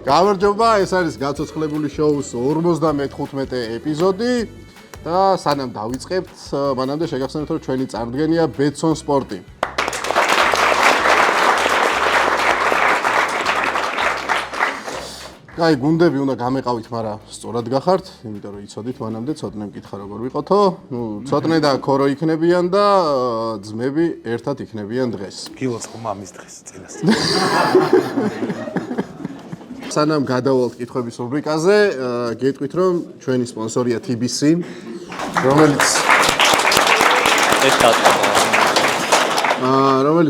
გამარჯობა, ეს არის გაცოცხლებული შოუს 55 ეპიზოდი და სანამ დავიწყებთ, მანამდე შეგახსენებთ, რომ ჩვენი წარდგენია ბეტსონ სპორტი. აი, გუნდები უნდა გამეყავით, მაგრამ სწორად გახართ, იმიტომ რომ იცოდით მანამდე ცოტნე მკითხა როგორ ვიყოთო. ცოტნე და ქორო იქნებიან და ძმები ერთად იქნებიან დღეს. გილოს მამის დღეს წინას. სანამ გადავალთ კითხვების რუბრიკაზე, გეტყვით რომ ჩვენი სპონსორია TBC, რომელიც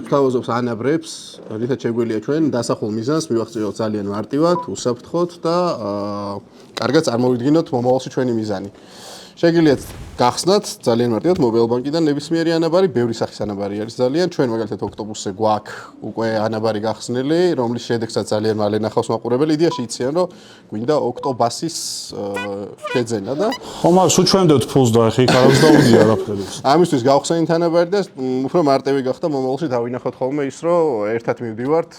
თავაზობს ანაბრებს, რითაც შეგვიძლია ჩვენ დასახულ მიზანს მივახციოთ ძალიან მარტივად, უსაფრთხოდ და კარგად წარმოვიდგინოთ მომავალში ჩვენი მიზანი. შეგიძლიათ გახსნათ ძალიან მარტივად მობილ ბანკიდან ნებისმიერი ანაბარი, ბევრი სახის ანაბარი არის ძალიან. ჩვენ მაგალითად ოქტოპუსზე გვაქვს უკვე ანაბარი გახსნილი, რომლის შედეგსაც ძალიან მალე ნახავს მაყურებელი. იდეაში იციან, რომ გვინდა ოქტობასის შეძენა და ხო, მაგრამ სულ ჩვენდეთ ფულს და ხი კარავს დაუდი არაფერი. ამისთვის გავხსენით ანაბარი და უფრო მარტივი გახდა მომავალში დავინახოთ ხოლმე ის, რომ ერთად მივდივართ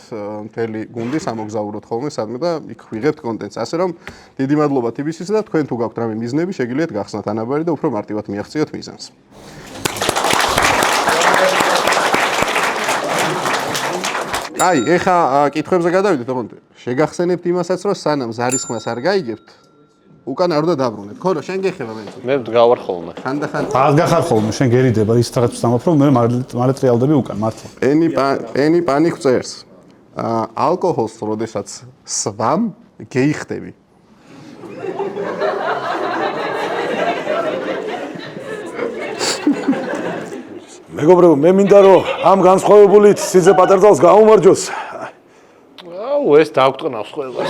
მთელი გუნდი სამოგზაუროთ ხოლმე სადმე და იქ ვიღებთ კონტენტს. ასე რომ დიდი მადლობა TBC-ს და თქვენ თუ გაქვთ რამე მიზნები, შეგიძლიათ გახსნათ ანაბარი და უფრო მარტივად მიაღწიოთ მიზანს. აი, ეხა კითხვებზე გადავიდეთ, ოღონდ შეგახსენებთ იმასაც, რომ სანამ ზარისხმას არ გაიგებთ, უკან არ უნდა დაბრუნეთ. ქორო, შენ გეხება მე? მე ვდგავარ ხოლმე. ხანდახან არ გახარ ხოლმე, შენ გერიდება ის რაღაც დამაფრო, მე მალე ტრიალდები უკან მართლა. პენი პანიკ წერს. ალკოჰოლს როდესაც სვამ, გეიხდები. მეგობრებო, მე მინდა რომ ამ განსხვავებულით სიძე პატარძალს გაუმარჯოს. აუ, ეს დაგვტყნავს ყველას.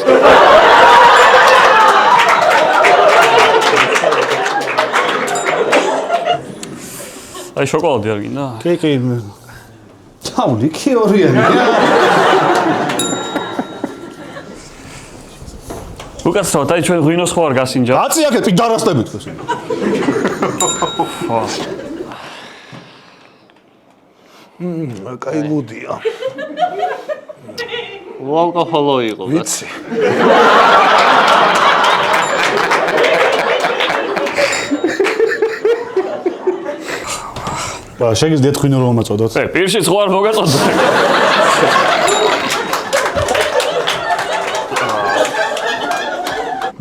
აი, შოკოლადი არ გინდა? კი. თავი კი ორიანი. უკაცრავად, აი ჩვენ ღვინოს ხო არ გასინჯა? აწი აქეთ პიდარასტებით ხო. კაი მუდია. ალკოჰოლო იყო. ვიცი. ბა, შეგიძლიათ ღვინო რომ მომაწოდოთ. პირშიც ხო არ მოგაწოდო.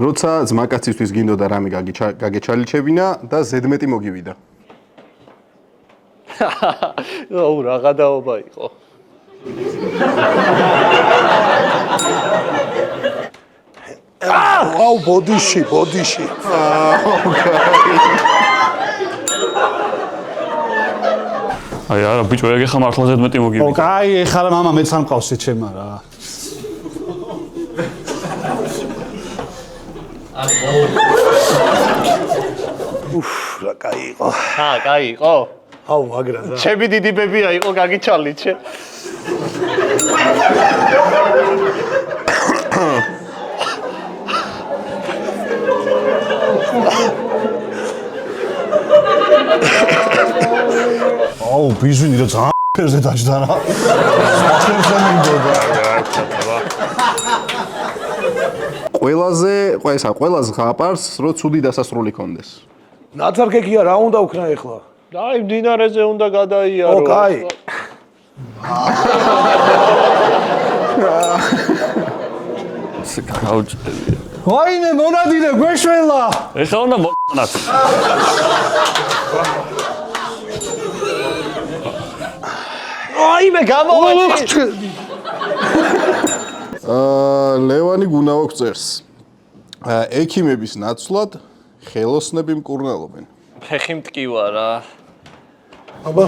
როცა ძმაკაცისთვის გინდოდა რამე გაგეჩალიჩებინა და ზედმეტი მოგივიდა. აუ, რა გადაობა იყო. აუ, ბოდიში. აი, არა, ბიჭო, ეგ ხა მართლა ზედმეტი მოგივიდა. ო, კაი, ეხლა რა მამა მეც არ მყავს ეჩემა რა. რა კაი იყო. კაი იყო. აუ, მაგრა და. ჩემი დიდი ბებია იყო, გაგიჩალიჩე. აუ, ბიჟინი და ძალიან ფერზე დაჭდა რა. ყველაზე ხაპარს, რომ ცუდი დასასრული კონდეს. ნაცარქეკია რა უნდა უქნა ეხლა? აი, მდინარეზე უნდა გადაიარო. ო, კაი. გაუჭდები. ვაიმე, მონადინე გვეშველა. ეხლა უნდა მოყნათ. აიმე გამოვაჭი. ლევანი გუნაოქ წერს. ექიმების ნაცვლად ხელოსნები მკურნალობენ. ფეხი მტკივა რა. აბა.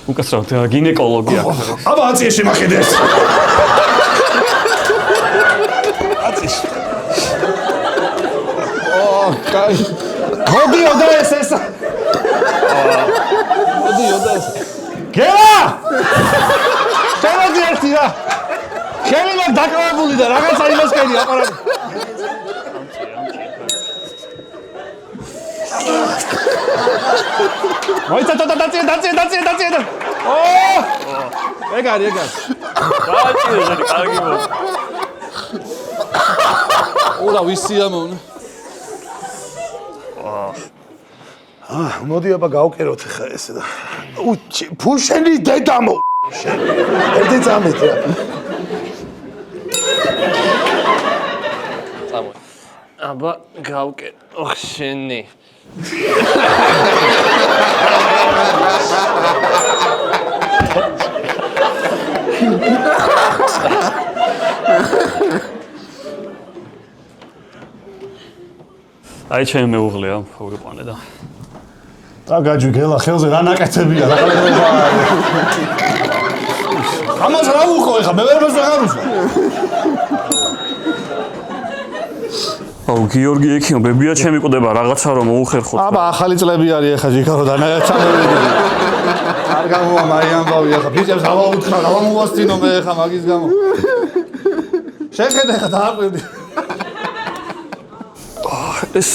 უკაცრავად გინეკოლოგია. აბა აწიეში მახედეს. აწიეში. კაი. მოდიო და ეს. მოდიო და ეს. გელა! შემოძიერთი რა. შენ მაგ დაკავებული და რაღაცა იმას კენი აყარა. მოიცა დაწიე. ეგ არის. დააჭირე, კარგი მო. ურა ვისია მონა. მოდი აბა გავკეროთ ხა ესე და ფუშენი დედამო ერთი წამეთ რა წამო აბა გავკე ოხ შენი აი ჩემ მეუღლეა უყურე და და გაჯი გელა ხელზე რა ნაკეთებია რა ყალება ამას რა უხო ეხა მე ვერ მოსაღარუშა აუ გიორგი ექიმ ბებია ჩემი ყდება რაღაცა რომ მოუხერხოთ აბა ახალი წლები არის ეხა ჯიქარო და ნაერთანები არ გამოვა მაი ამბავი ეხა ბიჭებს ავა უთხრა რა მოვასწინო მე ეხა მაგის გამო შეხედე ეხა დააკვირდი ეს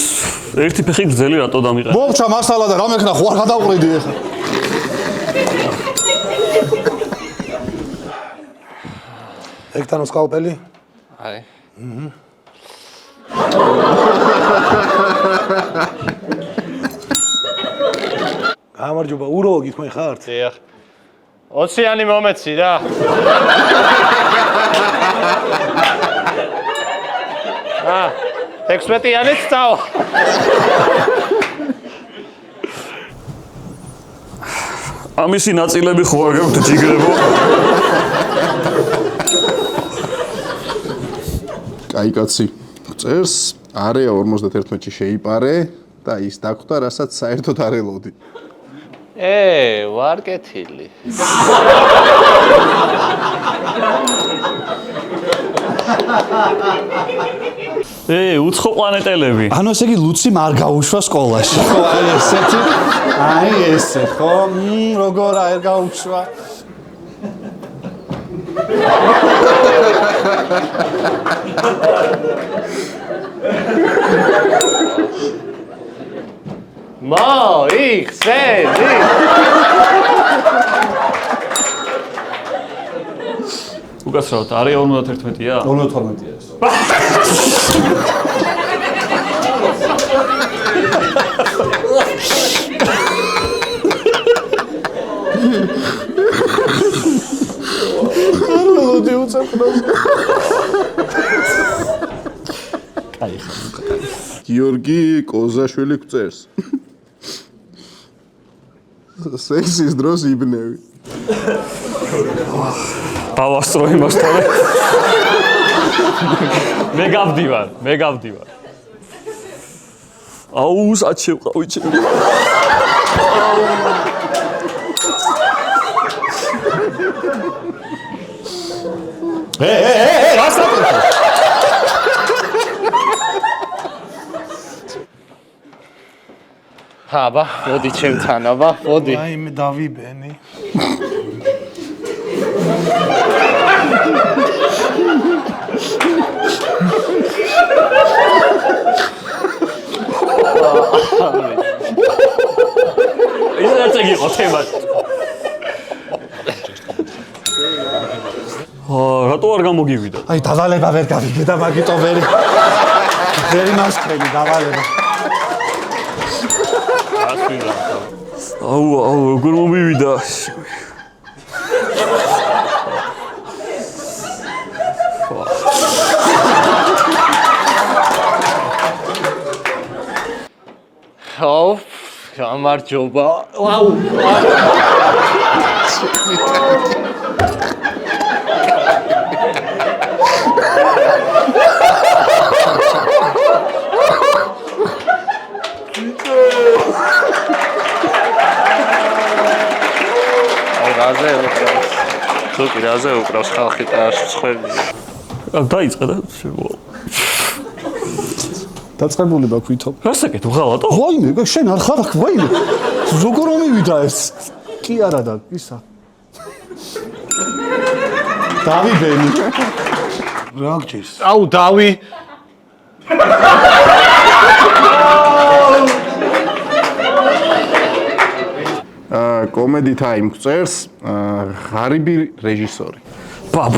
ერთი ფეხი გრძელი რატო დამიყარ მოვჭა მასალა და რა მექნა ხო არ გადავყრიდი ეხა ექტანო სკალპელი აი გამარჯობა უროლოგი თქვენ ხართ? დიახ. 20-იანი მომეცი რა. აა 16-იანიც წავა. ამისი ნაწილები ხო არ გაქვთ ჯიგრებო? კაი კაცი, წერს არეა 51-ში შეიპარე და ის დაგხვდა, რასაც საერთოდ არ ელოდი. ვარ კეთილი. უცხო პლანეტელები. ანუ ესე იგი ლუციმ არ გაუშვა სკოლაში. ხო, აი ესეთი. აი ესე, ხო? როგორ არ გაუშვა? მოიხსენი. უკაცრავად, არეა 51-ია? 52-ია ეს. ლოდი უცაფროს. კაი ხარ. გიორგი კოზაშვილი გწერს. სექსის დროს იბნევი. ავასტრო იმას თორე. მე გავდივარ. აუ, სად შევყავი ჩემი. რასაკეთე? აბა, მოდი ჩემთან, აბა, მოდი. აი მე დავიბენი. ის რაც იგი ყოთება. რატო არ გამოგივიდა? აი დავალება ვერ გავიგე და მაგიტო ვერი მასქრები დავალება. აუ, როგორ მომივიდა? ხო, გამარჯობა. ვაუ. რაზე უკრავს ხალხი და სხვები. დაიწყე და შემოვა. დაწყებული ბაქვითო. რასაკეთე, უღალატო? ვაიმე, შენ არ ხარ აქ, ვაიმე. როგორ მომივიდა ეს? კი არა და ისა. დავიბენი. რა გჭირს? აუ, დავი. Comedy Time წერს ღარიბი რეჟისორი. Ба.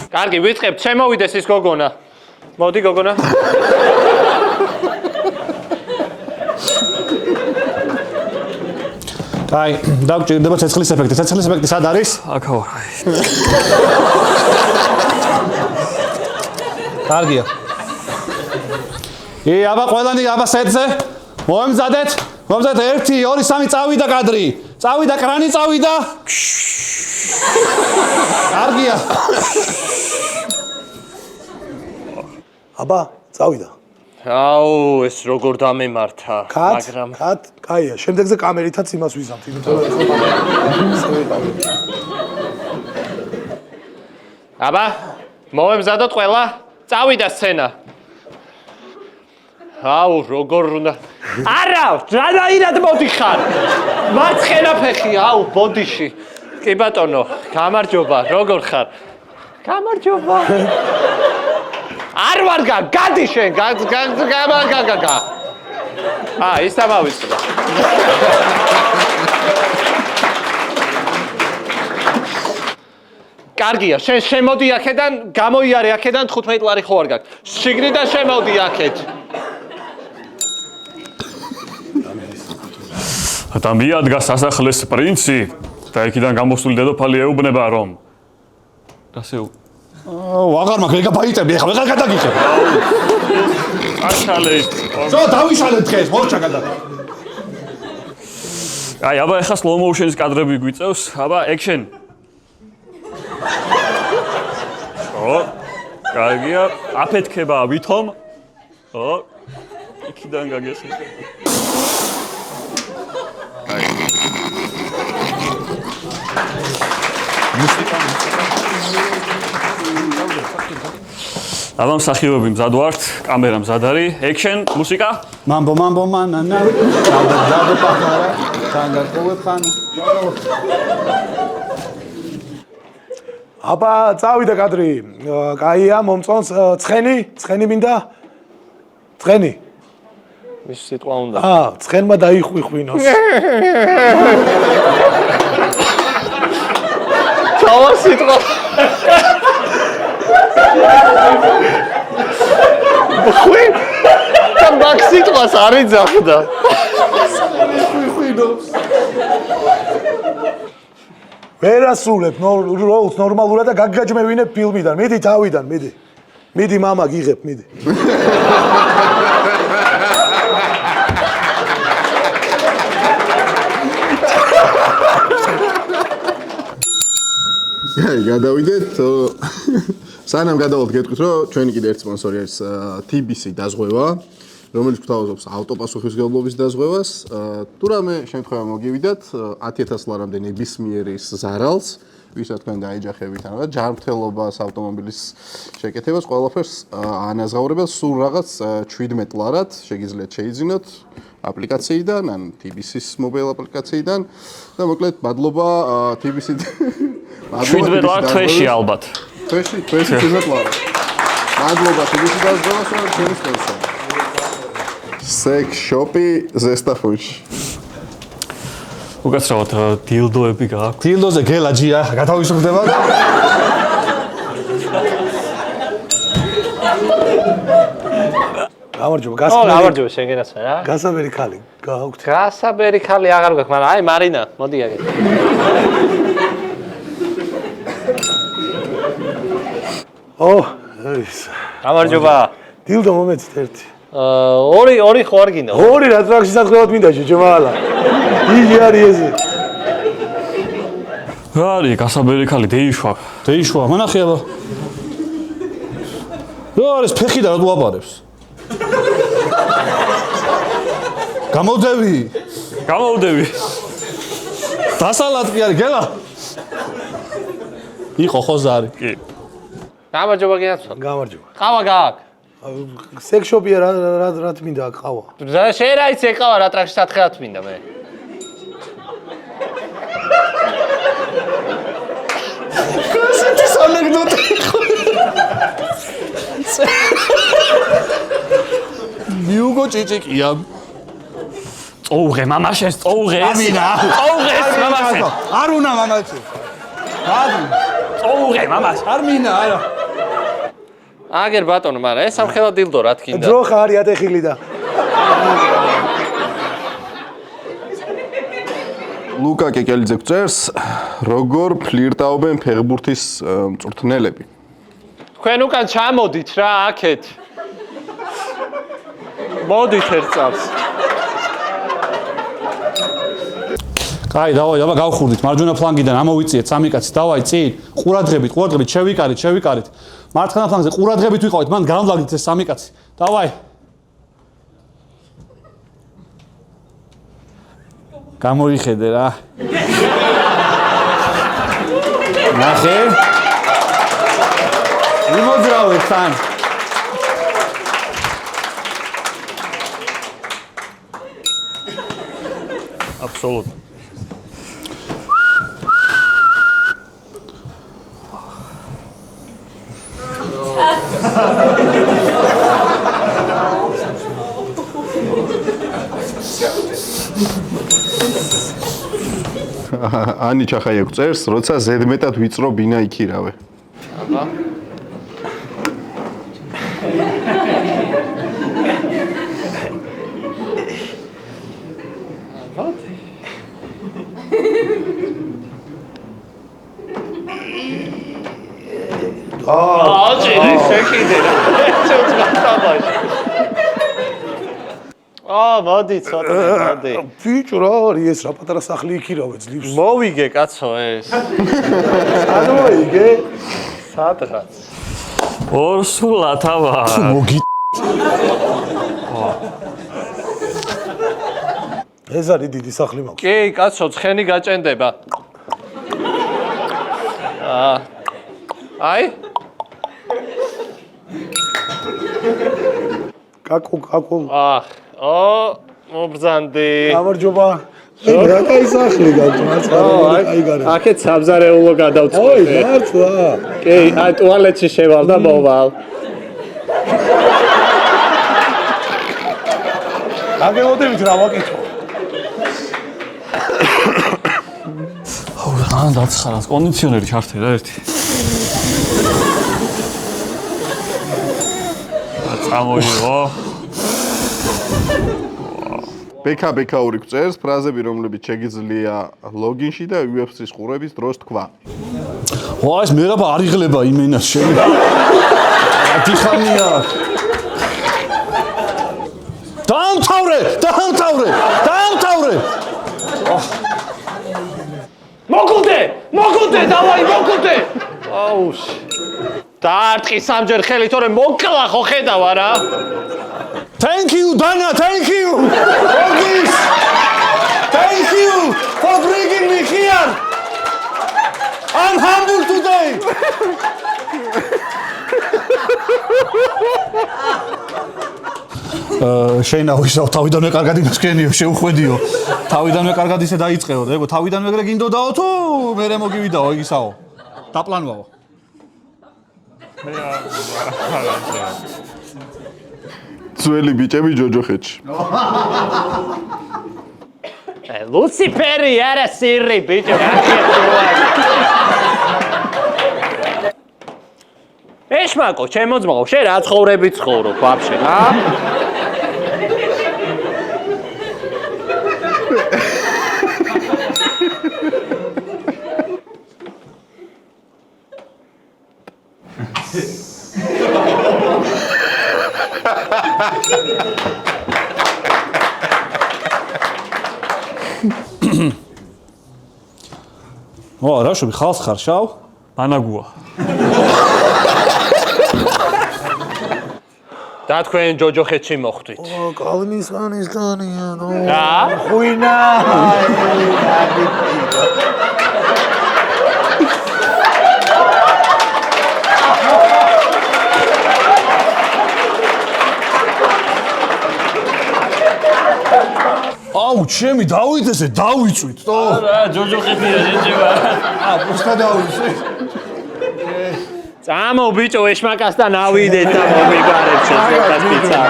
კარგი, ვიწყებთ, შემოვიდეს ის გოგონა. მოდი გოგონა. აი, დაგჭირდება ცეცხლის ეფექტი. ცეცხლის ეფექტი სად არის? აქ ვარ. კარგია. აბა ყველანი აბა სეტზე. მოემზადეთ. 1 2 3 წავიდა კადრი. წავიდა კრანი წავიდა. კარგია. აბა, წავიდა. აუ, ეს როგორ დამემართა, მაგრამ კაია, შემდეგზე კამერითაც იმას ვიზამთ, იმიტომ აბა, მოვემზადოთ ყველა, წავიდა სცენა. აუ, როგორ უნდა. არა, რანაირად მოდიხარ. მარცხენა ფეხი, აუ, ბოდიში. კი ბატონო, გამარჯობა, როგორ ხარ? გამარჯობა. არ ვარ გადი შენ, გა. ის დამავიწყდა. კარგია, შენ შემოდი აქედან, გამოიარე აქედან 15 ლარი ხო არ გაქვს. შიგნიდან შემოდი აქეთ. და მიადგა სასახლეს პრინცი და იქიდან გამოსული დედოფალი ეუბნება რომ დასეუ ვაღარ მაქვს ეგა ბაიტები ეხლა ვეღარ გადაგიხებ. აშალეთ. ზო დავიშალეთ დღეს მორჩა გადაგიხ. აი აბა ეხლა slow motion-ის კადრები გვიწევს. აბა action. კარგია, აფეთქება ვითომ. იქიდან გაგეხი. აბა მსახიობები მზად ვართ, კამერა მზად არის, action, მუსიკა. მამბო მანანა. და პახარა, თანგარ ყოვებხანა. აბა, წავიდა კადრი. კაია, მომწონს ცხენი მინდა? ცხენი. ის სიტყვა უნდა. ცხენმა დაიხვიხვინოს. ჩავა სიტყვა. ხუი და მაგ სიტყვას არ იძახდა. ვერ ასრულებ როლს ნორმალურად და გაგაჯმევინებ ფილმიდან. მიდი თავიდან, მიდი. მიდი მამა გიღებ, მიდი. გადავიდეთ. სანამ გადავალთ გეტყვით, რომ ჩვენი კიდე ერთი სპონსორი არის TBC დაზღვევა, რომელიც გვთავაზობს ავტოპასუხისმგებლობის დაზღვევას. თუ რამე შემთხვევა მოგივიდათ 10000 ლარამდე ნებისმიერ ის ზარალს, ვისაც თქვენ დაეჯახებით, ანუ ჯანმრთელობას, ავტომობილის შეკეთებას, ყველაფერს ანაზღაურებელს სულ რაღაც 17 ლარად შეგიძლიათ შეიძინოთ აპლიკაციიდან, ან TBC-ის მობილ აპლიკაციიდან და მოკლედ მადლობა TBC 17 ლარ თვეში ალბათ. თვეში 17 ლარი. მადლობა TBC დაზღვევას, რომ ჩვენი სპონსორი. Sex shop-ი ზესტაფონში. უკაცრავად დილდოები გააქვს. დილდოზე გელაჯია, გათავისუფლდება. გამარჯობა, გამარჯობა შეგენაცა რა. გასაბერი ხალი, გააქვთ. გასაბერი ხალი აღარ გაქვს, მაგრამ აი მარინა, მოდი აგეთ. ეს. გამარჯობა. დილდო მომეცით ერთი. ორი ხო არ გინდა? ორი რა ტრაქში საწყებად მინდა ჯოჯომალა. იგი არის ესე. რა არის გასაბერი ხალი დეიშვა. დეიშვა, მანახი აბა. რა არის ფეხი და რა უაბარებს? გამოვდევი. დასალატი არის გელა. იყო ხო ზარი? კი. გამარჯობა გინაცვა. გამარჯობა. ყავა გააქვს. სექს შოპია რა მინდა ყავა. შენ რა იცი ყავა რა ტრაქში სათხეად მინდა მე. მიუგო ჭიჭიკია. წოუღე მამაშეს, წოუღეს. ამინა. წოუღეს მამაშეს. არ უნდა მამაშე. წოუღე მამას. არ მინდა, არა. აგერ ბატონო, მაგრამ ეს სამხელა დილდო რა თქინდა. ძრო ხარი ატეხილი და ლუკა კეკელიძე გწერს, როგორ ფლირტაობენ ფეხბურთის მწვრთნელები. თქვენ უკან ჩამოდით რა აქეთ. მოდით ერთ წამს. კაი, დავაი, აბა გავხურდით. მარჯვენა ფლანგიდან ამოვიწიეთ სამი კაცი. დავაი, წინ. ყურადღებით, შევიკარით. მარცხენა ფლანგზე ყურადღებით ვიყავით, მან განვლაგდით ეს სამი კაცი. დავაი. გამოიხედე რა. ნახე. იმოძრავეთ თან. აბსოლუტურად. ანი ჩახაია გწერს, როცა ზედმეტად ვიწრო ბინა იქირავე. აბა. ჭირი შეკიდე რა. მოდი ცოტა მოდი. ბიჭო რა არის ეს რა პატარა სახლი იქირავე ძლივს. მოვიგე კაცო ეს. ანუ მოიგე? სადღაც. ორსულათა ვარ. მოგი ეს არის დიდი სახლი მაქვს. კი, კაცო, ცხენი გაჭენდება. აი? კაკო. მობრძანდი. გამარჯობა. რა კაი სახლი გაქვს, აი გარე. აქეთ საბზარეულო გადავწყვეტე. ოი, მართლა. კი, აი ტუალეტში შევალ და მოვალ. აგეოდებით რა ვაკეთო. ან დაცხარას კონდიციონერი ჩართე რა ერთი. წამოიღო. ბექაური გწერს, ფრაზები, რომლებიც შეგიძლია ლოგინში და UFC-ს ყურების დროს თქვა. ვა, ეს მერაბა არ იღლება იმენას შენ. დიხანია. დაამთავრე! მოგულდე, დავაი, მოგულდე. აუშ. დაარტყი სამჯერ ხელი, თორე მოკლა ხო ხედავ არა? Thank you, Dana, thank you. Ogis. Thank you for bringing me here. I'm humble today. შეინაო ისო თავიდანვე კარგად იმსკენიო შეუხვედიო თავიდანვე კარგად ისე დაიწყეო და ეგო თავიდანვე ეგრე გინდოდაო თუ მერე მოგივიდაო იგისაო დაპლანვაო ძველი ბიჭები ჯოჯოხეთში. ლუციფერი არა სირი ბიჭო ეშმაკო ჩემო ძმაო შენ რა ცხოვრები ცხოვრობ ვაფშე რა ო რაშობი ხალხ ხარ შავ ბანაგუა და თქვენ ჯოჯოხეთში მოხვდით კალმისხანის განია რა ხუინა აუ ჩემი დავით ესე დავიწვით თო რა ჯოჯოხეთია შეჭება აბუსტა დავიწვით წამო ბიჭო ეშმაკასთან ავიდეთ და მომიგარებ შეძლებას პიცა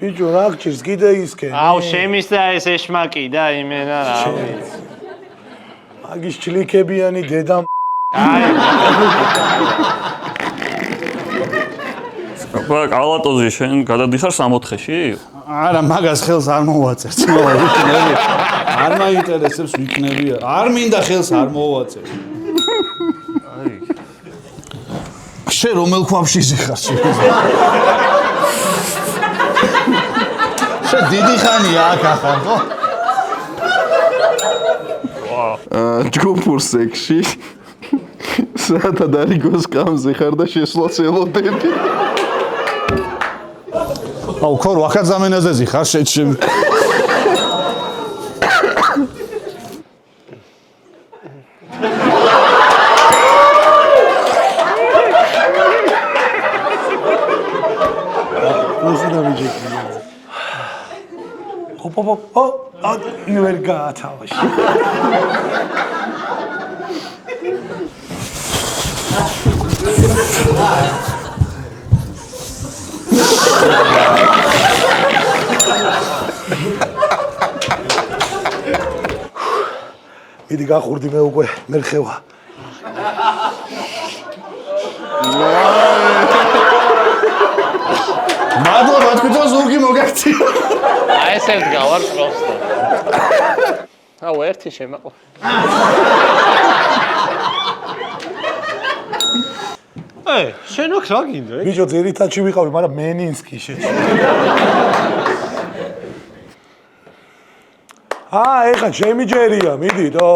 ბიჭო, რა გჭირს, კიდე ისკენ. აუ, შემის და ეს ეშმაკი და იმენა რა ვიცი. მაგის ჩლიქებიანი დედა. კალატოზი შენ გადადიხარ 64-ში? არა, მაგას ხელს არ მოვაწერთ. არ მაინტერესებს ვიქნებია. არ მინდა ხელს არ მოვაწერთ. შენ რომელ ქვაბშიზე ხარ შენ? შენ დიდი ხანია აქ ახალ, ხო? ჯგუფურ სექსში საათად არიგოს კამზე ხარ და შესვლას ელოდები. აუ, ქორო, ახალზამენაზე ზიხარ შენ. ვერ გაათავაში. მიდი გახურდი მე უკვე მერხევა. მადლობა თქვენ ზურგი მოგაქცია. აი ესე ვდგავარ პროსტო. აუ, ერთი შემაყო. შენ აქ რა გინდა? ბიჭო, ძირითადში ვიყავი, მაგრამ მენინსკი შეჭი. ეხლა ჩემი ჯერია, მიდიდო.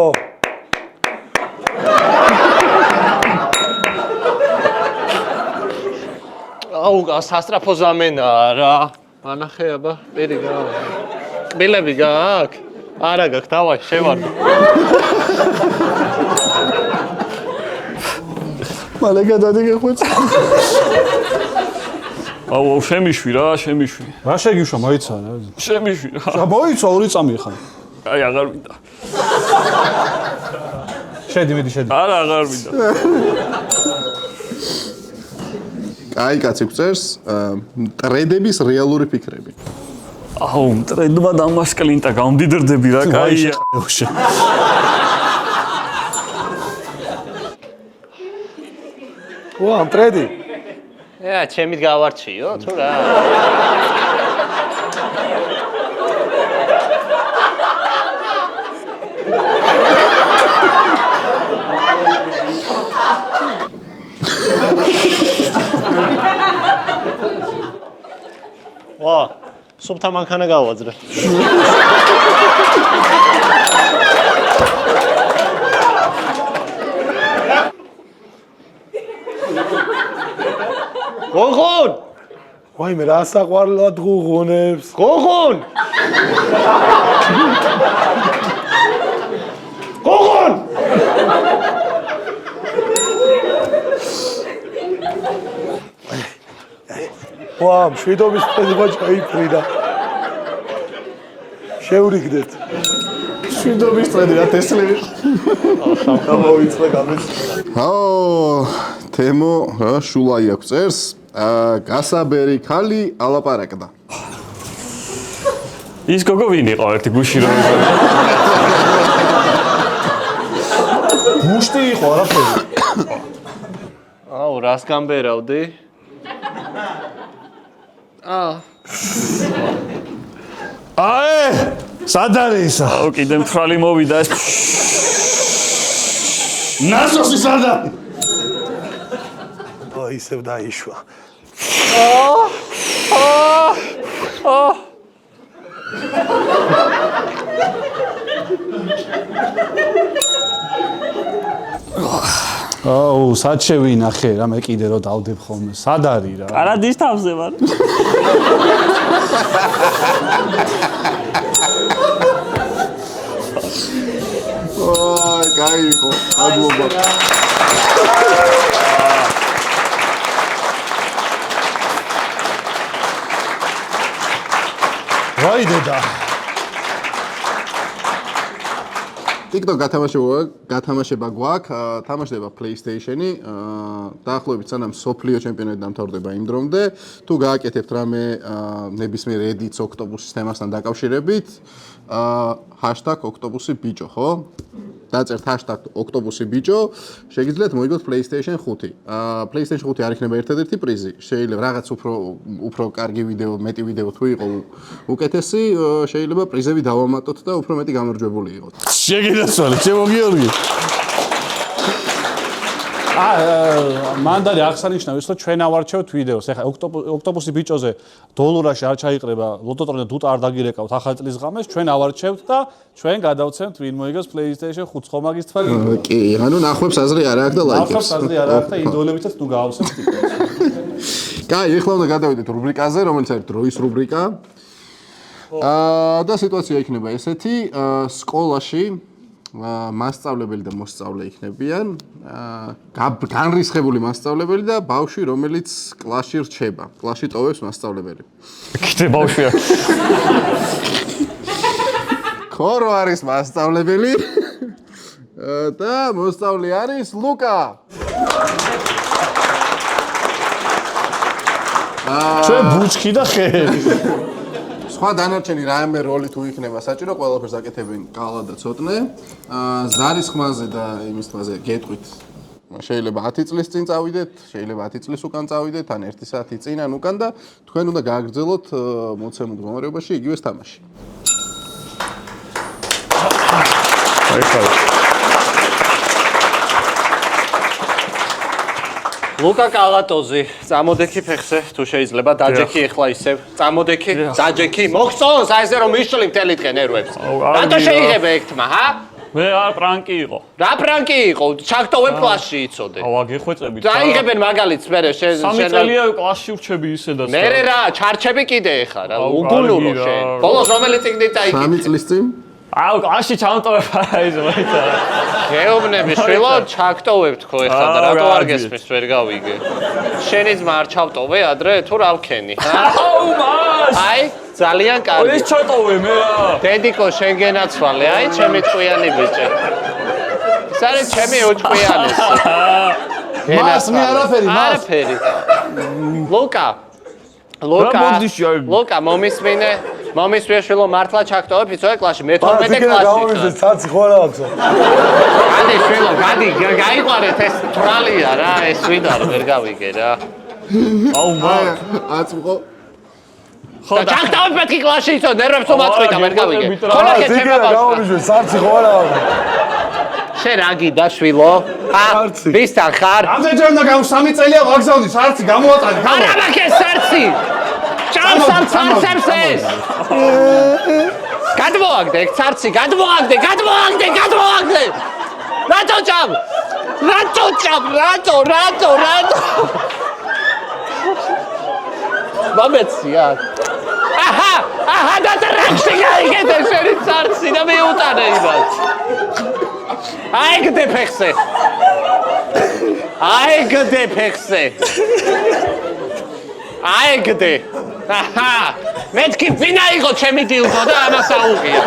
აუ, სასტრაფო ზამენაა რა. ანახე აბა, პირი გააქვს. ბილები გააქვს? არა გაქვს, დავაი, შევარდო. მალე გადადიგეხვეწ. აუ, შემიშვი რა, შემიშვი. რა შეგიშვა, მოიცა რა. შემიშვი რა. მოიცა 2 წამი ხარ. აი, აღარ მინდა. შედი. არა, აღარ მინდა. კაი კაცი გწერს ტრედების რეალური ფიქრები. აუ, ტრედმა დამასკლინტა გამდიდრდები რა, კაია. ვა, ტრედი. ჩემით გავარჩიო, თუ რა. ვა, სუფთა მანქანა გავაძრე. გოღონ! ვაიმე, რა საყვარლად გუღუნებს. გოღონ! გოღონ! ვა, მშვიდობის წესება ჩაიფრიდა. შევრიგდეთ. მშვიდობის წესი რა თესლები. გამოვიწვე გამეს. თემო რა შულაი აქვს წერს. გასაბერი ხალი ალაპარაკდა. ის გოგო ვინ იყო ერთი გუში რომ მუშტი იყო არაფერი. აუ, რას გამბერავდი? აე! სად არის ისა? აუ, კიდე მთრალი მოვიდა ეს. ნასოსი სად არის? ისევ დაიშვა. აუ, სად შევინახე რა, მე კიდე რომ დავდებ ხოლმე. სად არის რა? კარადის თავზე ვარ. კაი იყო, მადლობა. ვაი დედა. TikTok გათამაშება გვაქვს, თამაშდება PlayStation-ი, დაახლოებით სანამ სოფლიო ჩემპიონატი დამთავრდება იმ დრომდე, თუ გააკეთებთ რამე ნებისმიერ edits ოქტოპუსის თემასთან დაკავშირებით, #ოქტოპუსიბიჭო, ხო? დაწერთ #ოქტოპუსიბიჭო, შეგიძლიათ მოიგოთ PlayStation 5. PlayStation 5 არ იქნება ერთადერთი პრიზი, შეიძლება რაღაც უფრო კარგი ვიდეო, მეტი ვიდეო თუ იყო უკეთესი, შეიძლება პრიზები დავამატოთ და უფრო მეტი გამარჯვებული იყოთ. შეგინასვალი, ჩემო გიორგი. მანდარი აღსანიშნავი ის რომ ჩვენ ავარჩევთ ვიდეოს. ეხლა ოქტოპუსი ბიჭოზე დოლარაში არ ჩაიყრება, ლოტოტრონე დუტა არ დაგირეკავთ ახალ წლის ღამეს, ჩვენ ავარჩევთ და ჩვენ გადავცემთ ვინ მოიგოს PlayStation 5 ხო მაგის თვალი? კი, ანუ ნახვებს აზრი არ აქვს და ლაიქებს. ნახვებს აზრი არ აქვს და ინდოელებითაც ნუ გავავსებთ TikTok-ს. კაი, ეხლა უნდა გადავიდეთ რუბრიკაზე, რომელიც არის დროის რუბრიკა. და სიტუაცია იქნება ესეთი, სკოლაში მასწავლებელი და მოსწავლე იქნებიან, განრისხებული მასწავლებელი და ბავშვი, რომელიც კლასში რჩება. კლასში ტოვებს მასწავლებელი. კიდე ბავშვია. ქორო არის მასწავლებელი და მოსწავლე არის ლუკა. ჩვენ ბუჩქი და ხე. სხვა დანარჩენი რაიმე როლი თუ იქნება საჭირო, ყველაფერს აკეთებენ კალა და ცოტნე. ზარის ხმაზე და იმის ხმაზე გეტყვით. შეიძლება 10 წლის წინ წავიდეთ, შეიძლება 10 წლის უკან წავიდეთ, ან 1 საათი წინ ან უკან და თქვენ უნდა გააგრძელოთ მოცემულ მდგომარეობაში იგივე თამაში. ლუკა კალატოზი, წამოდექი ფეხზე, თუ შეიძლება დაჯექი ეხლა ისევ. წამოდექი, დაჯექი, მოგწონს აი ესე რომ მიშლი მთელი დღე ნერვებს. რატო შეიძლება ექთმა, ჰა? მე არ პრანკი იყო. რა პრანკი იყო? ჩაგტოვებ კლასში იცოდე. ავა გეხვეწებით. დაიღებენ მაგალითს მერე შენ 3 წელია კლასში ვრჩები ისედაც. მერე რა, ჩარჩები კიდე ეხა რა, უგულურო შენ. ბოლოს რომელი წიგნი წაიკითხე? 3 წლის წინ? აუ კლასში ჩავტოვებ ეს მოიცა. გეუბნები შვილო, ჩაგტოვებ თქო ეხლა და რატო არ გესმის ვერ გავიგე. შენი ძმა არ ჩავტოვე ადრე თუ რა ვქენი, ჰა? აუ მას. აი, ძალიან კარგი. ეს ჩატოვე მე რა. დედიკო შენ გენაცვალე, აი ჩემი ტყვიანი ბიჭი. ეს არის ჩემი ოჭყვიანესი. მას მე არაფერი, მას. არაფერი. ლუკა მომისმინე შვილო მართლა ჩაგტოვებ იცოდე კლასში მე 12 კლასში. გამომიზეს ცაცი ხო არა აქვს. გადი შვილო, გადი, გაიყვარეთ ეს თვრალია რა, ეს ვიდარ ვერ გავიგე რა. აუ მას. აწმყო. და ჩაგტოვებ მეთქი კლასში იცოდე ნერვებს უმაწყვიტა ვერ გავიგე. ხოლო ხე ჩემო ბავშვი. გამომიზეს ცაცი ხო არა აქვს. შენ რა გიდა შვილო? ვისთან ხარ? ამდენჯერ უნდა გავ 3 წელია ვაგზავნი, სარცი გამოატანე, გამო. არა მაგეს სარცი. ჩამსარცებს ეს. გადმოაგდე ცარცი, გადმოაგდე. რატო ჩამ? რატო? მომეცია. აჰა, დატრაქში გაიგეთ შენი ცარცი და მეუტანე იმას. აიგდე ფეხზე. აიგდე. აჰა, მეთქი ვინა იყო ჩემი დილგო და ამას აუღია.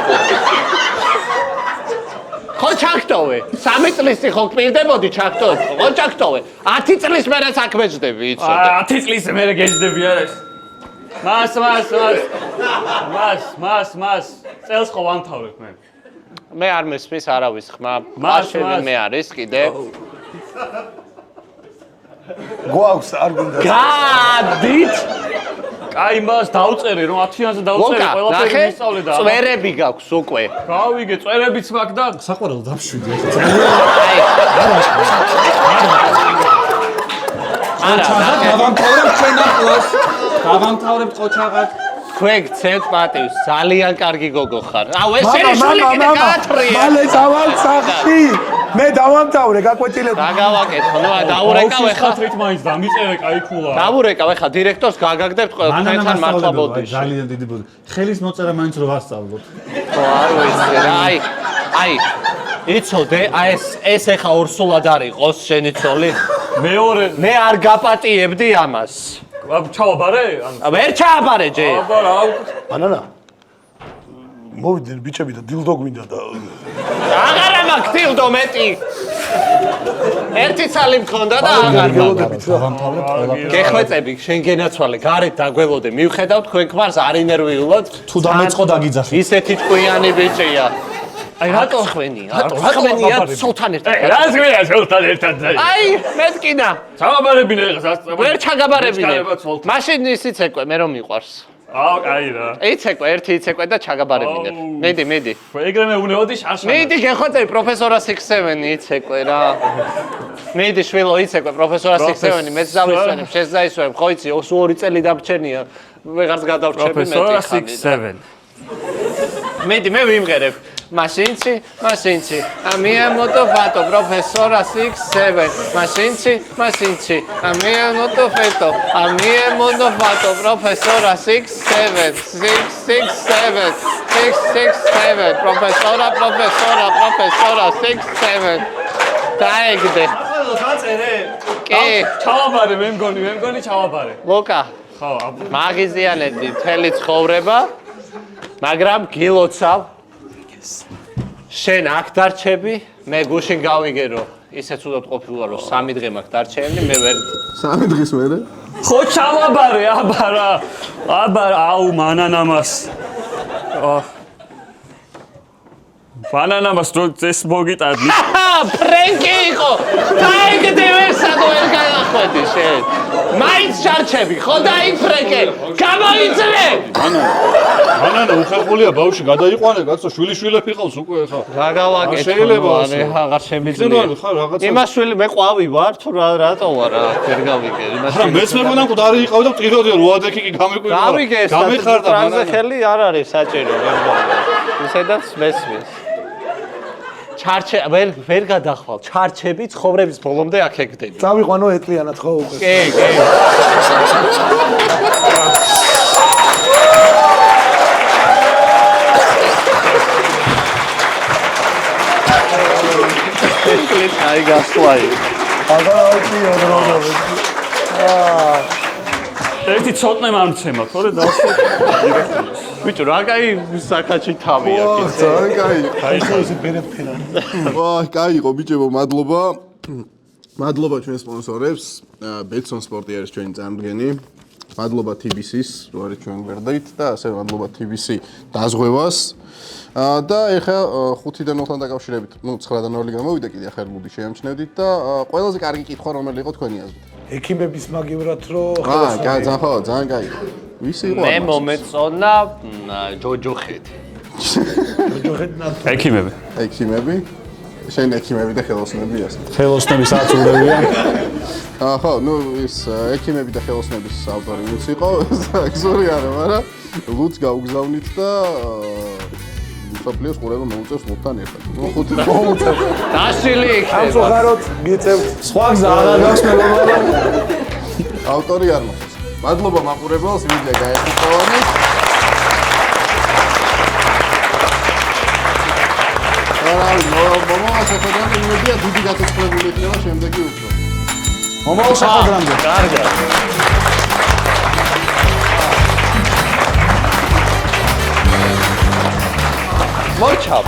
ხო ჩაგტოვე. 3 წლის ხო გპირდებოდი ჩაგტოვე. ხო ჩაგტოვე. 10 წლის მერე საქმე ჯდები, იცოდე. 10 წლის მერე გეჯდები არის. მას. წელს ხო ვამთავრებ მე. მე არ მესმის არავის ხმა. მასში მე არის კიდე. გვაქვს არ გინდა. გადით. კაი მას დავწერე რომ 10-იანზე დავწერე ყველაფერი მისწავლე და წვერები გაქვს უკვე. გავიგე, წვერებიც მაქვს და საყვარელ დავშვიდი. არა, დავამთავრებ ჩვენ ახლოს. დავამთავრებ ყოჩაღად. თქვენ გცემთ პატივს, ძალიან კარგი გოგო ხარ. აუ ეს შენი შვილი კიდე გაათრია. მალე წავალ სახში. მე დავამთავრე, გაკვეთილებ. რა გავაკეთო? ნუ დაურეკავ ეხლა. ხათრით მაინც დამიწერე, კაიქულა. დაურეკავ ეხლა დირექტორს გაგაგდებთ ყველგან მართლა ბოდიში. ძალიან დიდი ბოდი. ხელის მოწერა მაინც რო ვასწავლოთ. ხო, არ ვიცი რა. აი. იცოდე, აი ეს ეხლა ორსულად არ იყოს შენი ცოლი. მეორე მე არ გაპატიებდი ამას. ჩავაბარე? ვერ ჩააბარე ჯე. აბა რა. ბანანა. მოვიდნენ ბიჭები და დილდო გვინდა და აღარა გამაგთილდო მეტი. ერთი ცალი მქონდა და აღარ გელოდებით რა. გეხვეწები, შენ გენაცვალე, გარეთ დაგველოდე, მივხედავ თქვენ ქმარს არ ინერვიულობთ. თუ დამეწყო დაგიძახე. ისეთი ჭკვიანი ბიჭია. აი რატო ხვენია? რატო სულთან ერთად? რას გვია სულთან ერთად? აი, მეთკინა. ჩავაბარებინე ხა სასწრაფო. ვერ ჩაგაბარებინე. მაშინ ისიც ეკვე, მე რომ მიყვარს. აუ, კაი რა. იცეკვე, ერთი იცეკვე და ჩაგაბარებინებ. მიდი. ეგრე მეუნეოდი შარშანა. მიდი გეხვეწები პროფესორა 67 იცეკვე რა. მიდი შვილო იცეკვე პროფესორა 67 მეც დავისვენებ, შენს დაისვენებ, ხო იცი, 2 წელი დამრჩენია. ვეღარც გადავრჩები მეტი ხანი. პროფესორა 67. მიდი მე ვიმღერებ. Mașinci, a mia moto fatto, professora 67. Mașinci, a mia moto fatto, professora 67. 667, professora 67. დაეგდე. კი, ჩავაბარე მე მგონი ჩავაბარე. ლუკა. ხო, მაგიზიანები მთელი ცხოვრება, მაგრამ გილოცავ შენ აქ დარჩები, მე გუშინ გავიგერო, ისე ცუდად ყოფილა რომ 3 დღე მაქვს დარჩენილი, მე ვერ 3 დღის მერე? ხო ჩავაბარე, აბარა, აუ მანანამას. ბანანამას რო წეს მოგიტანდი. ფრენკი იყო. დაიგდე ვერსადო ვერ განახვედი შენ. მაინც ჩარჩები, ხო დაიფრენკე. გამოიწრე. ბანანა უხერხულია ბავშვი გადაიყვანე, კაცო შვილიშვილები ყავს უკვე ხა. რა გავაკეთე? შეიძლება ასე აღარ შემიძლია. ხარ რაღაცა. იმას შვილი მე ყვავი ვარ თუ რატო ვარ რა, ვერ გავიგე. იმას რა მეც მეგონა მკვდარი იყავ და მტიროდი რომ როადექი კი გამიკვირდა. გავიგე, გამეხარდა ტრანზე ხელი არ არის საჭირო, ვერ გავიგე. ისედაც მესმის. ჩარჩე ვერ გადახვალ. ჩარჩები ცხოვრების ბოლომდე აქ ეგდები. წავიყვანო ეტლიანად ხო უკვე. კი. აი გასვლაი. აგარავია რა. ერთი ცოტნე მომცემა, თორე დავსვი. ბიჭო, რა კაი საკაჩი თავია კიდე. ძალიან კაი. აი ხო ისე ბერებფერა. ვაი, კაი იყო ბიჭებო, მადლობა. მადლობა ჩვენ სპონსორებს, Betson Sport არის ჩვენი წარმდგენი. მადლობა TBC-ს, რომ არის ჩვენ გვერდით და ასევე მადლობა TBC დაზღვევას. და ეხლა 5-დან 0-თან დაკავშირებით, 9-დან 0 გამოვიდა კიდე ახლა ლუდი შეამჩნევდით და ყველაზე კარგი კითხვა რომელი იყო თქვენი აზრით? ექიმების მაგივრად რომ ძალიან კაი. ვისი იყო? მე მომეწონა ჯოჯოხეთი. ექიმები. შენ ექიმები და ხელოსნები ასე. ხელოსნები საათურებია. ხო, ნუ ის ექიმები და ხელოსნების ავტორი ვინც იყო, ზორი არა, მაგრამ ლუდს გაუგზავნით და საფლიოს ყურება მოუწევს ლუდთან ერთად. ნუ 5 მოუწევს. დაშილი იქნება. სამწუხაროდ გიწევთ. სხვა გზა არა გაქვს მეგონა. ავტორი არ მოხდეს. მადლობა მაყურებელს, ვიდეო გაეხმოვანი. მომავალ შეხვედრამდე იმედია დიდი გაცოცხლებული იქნება შემდეგი უფრო. მომავალ შეხვედრამდე. კარგად. მოჩავ.